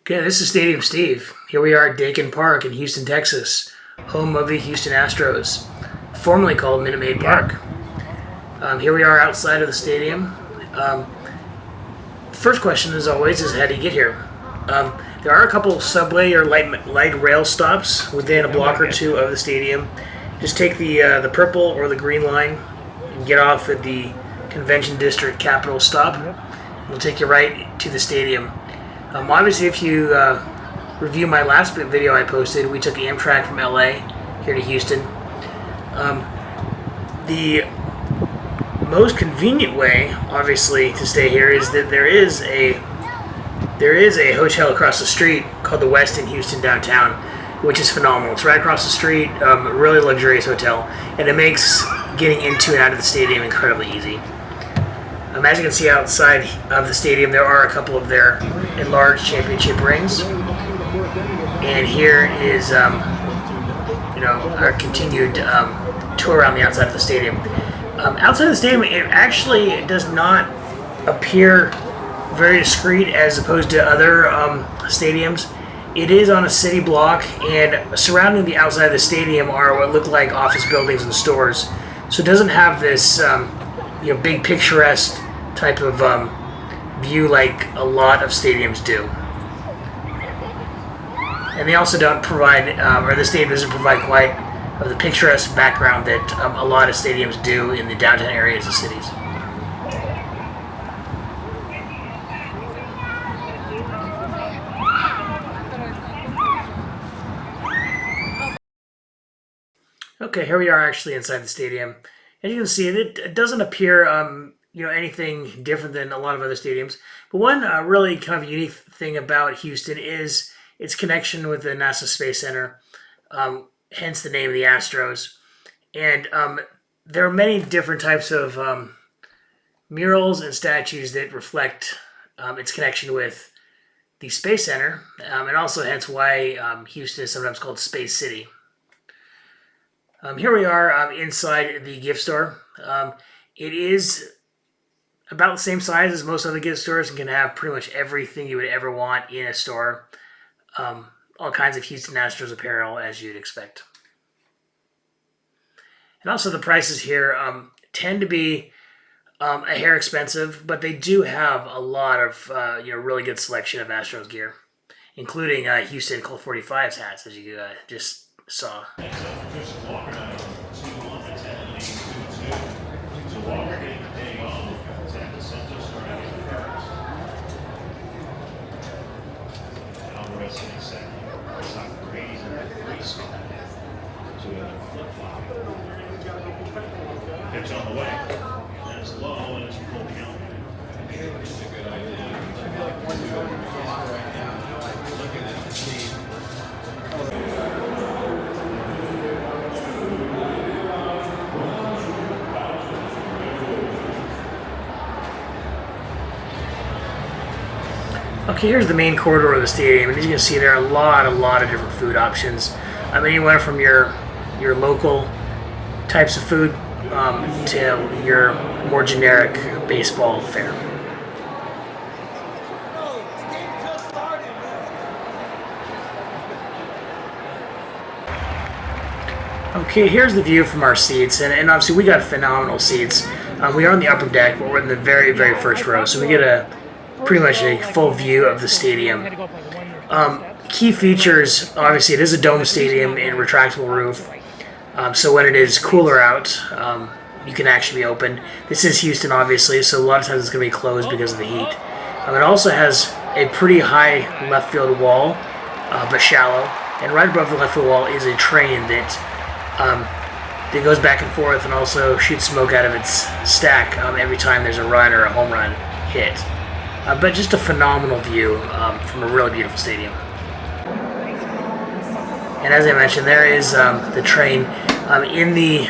Okay, this is Stadium Steve. Here we are at Daikin Park in Houston, Texas, home of the Houston Astros, formerly called Minute Maid Park. Here we are outside of the stadium. First question, as always, is how do you get here? There are a couple of subway or light rail stops within a block or two of the stadium. Just take the purple or the green line and get off at the Convention District Capitol stop. It'll take you right to the stadium. Obviously, if you review my last video I posted, we took Amtrak from LA here to Houston. The most convenient way, obviously, to stay here is that there is a hotel across the street called the Westin Houston downtown, which is phenomenal. It's right across the street, a really luxurious hotel, and it makes getting into and out of the stadium incredibly easy. As you can see outside of the stadium, there are a couple of their enlarged championship rings. And here is, our continued tour around the outside of the stadium. Outside of the stadium, it actually does not appear very discreet as opposed to other stadiums. It is on a city block, and surrounding the outside of the stadium are what look like office buildings and stores. So it doesn't have this, big picturesque type of view like a lot of stadiums do. And they also don't provide, or the stadium doesn't provide quite of the picturesque background that a lot of stadiums do in the downtown areas of cities. Okay, here we are actually inside the stadium. As you can see, it doesn't appear anything different than a lot of other stadiums. But one really kind of unique thing about Houston is its connection with the NASA Space Center, hence the name of the Astros. And there are many different types of murals and statues that reflect its connection with the Space Center, and also hence why Houston is sometimes called Space City. Here we are inside the gift store. It is about the same size as most other gift stores and can have pretty much everything you would ever want in a store. All kinds of Houston Astros apparel, as you'd expect. And also the prices here tend to be a hair expensive, but they do have a lot of really good selection of Astros gear, including Houston Colt 45's hats, as you just saw. Pitch on the way. That's low and it's full count. Okay, here's the main corridor of the stadium, and as you can see, there are a lot of different food options. Anywhere from your local types of food to your more generic baseball fare. Okay, here's the view from our seats, and obviously we got phenomenal seats. We are on the upper deck, but we're in the very first row, so we get pretty much a full view of the stadium. Key features, obviously it is a dome stadium and retractable roof, so when it is cooler out, you can actually be open. This is Houston, obviously, so a lot of times it's going to be closed because of the heat. It also has a pretty high left field wall, but shallow, and right above the left field wall is a train that goes back and forth and also shoots smoke out of its stack every time there's a run or a home run hit. But just a phenomenal view from a really beautiful stadium. And as I mentioned, there is the train. In the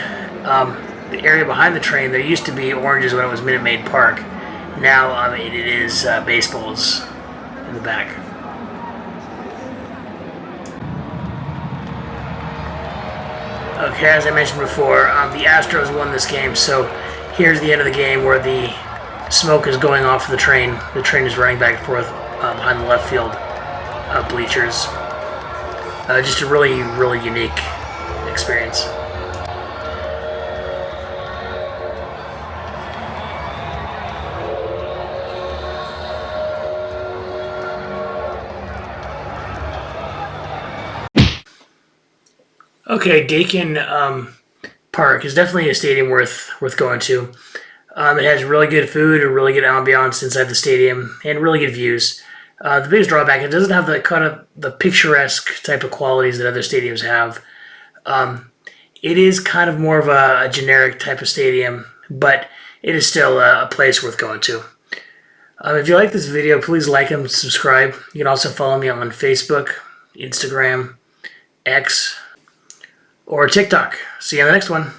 area behind the train, there used to be oranges when it was Minute Maid Park. Now it is baseballs in the back. Okay, as I mentioned before, the Astros won this game, so here's the end of the game where the smoke is going off of the train. The train is running back and forth behind the left field bleachers. Just a really, really unique experience. Okay, Daikin Park is definitely a stadium worth going to. It has really good food and really good ambiance inside the stadium and really good views. The biggest drawback, it doesn't have the kind of the picturesque type of qualities that other stadiums have. It is kind of more of a generic type of stadium, but it is still a place worth going to. If you like this video, please like and subscribe. You can also follow me on Facebook, Instagram, X, or TikTok. See you on the next one.